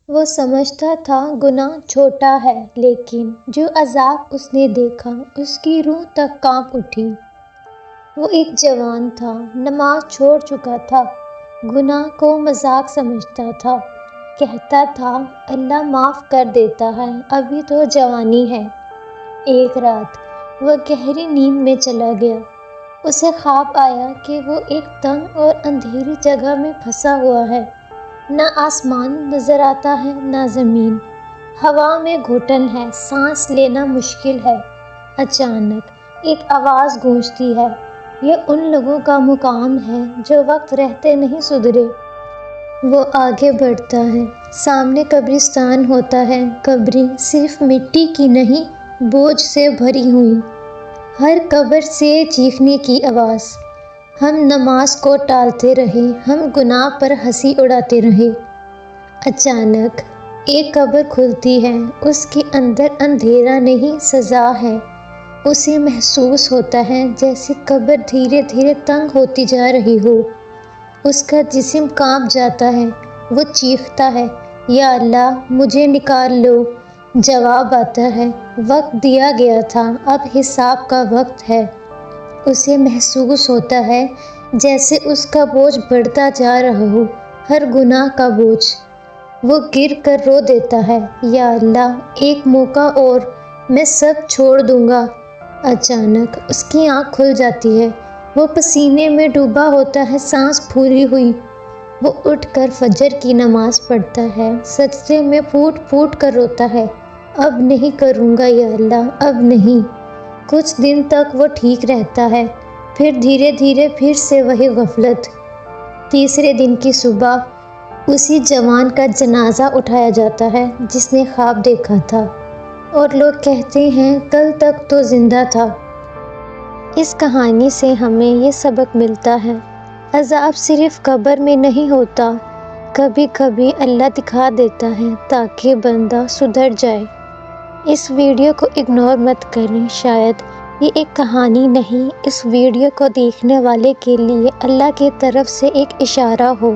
وہ سمجھتا تھا گناہ چھوٹا ہے، لیکن جو عذاب اس نے دیکھا اس کی روح تک کانپ اٹھی۔ وہ ایک جوان تھا، نماز چھوڑ چکا تھا، گناہ کو مذاق سمجھتا تھا، کہتا تھا اللہ معاف کر دیتا ہے، ابھی تو جوانی ہے۔ ایک رات وہ گہری نیند میں چلا گیا۔ اسے خواب آیا کہ وہ ایک تنگ اور اندھیری جگہ میں پھنسا ہوا ہے۔ نہ آسمان نظر آتا ہے نہ زمین، ہوا میں گھٹن ہے، سانس لینا مشکل ہے۔ اچانک ایک آواز گونجتی ہے، یہ ان لوگوں کا مقام ہے جو وقت رہتے نہیں سدھرے۔ وہ آگے بڑھتا ہے، سامنے قبرستان ہوتا ہے، قبریں صرف مٹی کی نہیں بوجھ سے بھری ہوئی۔ ہر قبر سے چیخنے کی آواز، ہم نماز کو ٹالتے رہے، ہم گناہ پر ہنسی اڑاتے رہے۔ اچانک ایک قبر کھلتی ہے، اس کے اندر اندھیرا نہیں سزا ہے۔ اسے محسوس ہوتا ہے جیسے قبر دھیرے دھیرے تنگ ہوتی جا رہی ہو۔ اس کا جسم کانپ جاتا ہے، وہ چیختا ہے یا اللہ مجھے نکال لو۔ جواب آتا ہے وقت دیا گیا تھا، اب حساب کا وقت ہے۔ اسے محسوس ہوتا ہے جیسے اس کا بوجھ بڑھتا جا رہا ہو، ہر گناہ کا بوجھ۔ وہ گر کر رو دیتا ہے یا اللہ ایک موقع اور، میں سب چھوڑ دوں گا۔ اچانک اس کی آنکھ کھل جاتی ہے، وہ پسینے میں ڈوبا ہوتا ہے، سانس پھولی ہوئی۔ وہ اٹھ کر فجر کی نماز پڑھتا ہے، سجدے میں پھوٹ پھوٹ کر روتا ہے، اب نہیں کروں گا یا اللہ، اب نہیں۔ کچھ دن تک وہ ٹھیک رہتا ہے، پھر دھیرے دھیرے پھر سے وہی غفلت۔ تیسرے دن کی صبح اسی جوان کا جنازہ اٹھایا جاتا ہے جس نے خواب دیکھا تھا، اور لوگ کہتے ہیں کل تک تو زندہ تھا۔ اس کہانی سے ہمیں یہ سبق ملتا ہے، عذاب صرف قبر میں نہیں ہوتا، کبھی کبھی اللہ دکھا دیتا ہے تاکہ بندہ سدھر جائے۔ اس ویڈیو کو اگنور مت کریں، شاید یہ ایک کہانی نہیں، اس ویڈیو کو دیکھنے والے کے لیے اللہ کی طرف سے ایک اشارہ ہو۔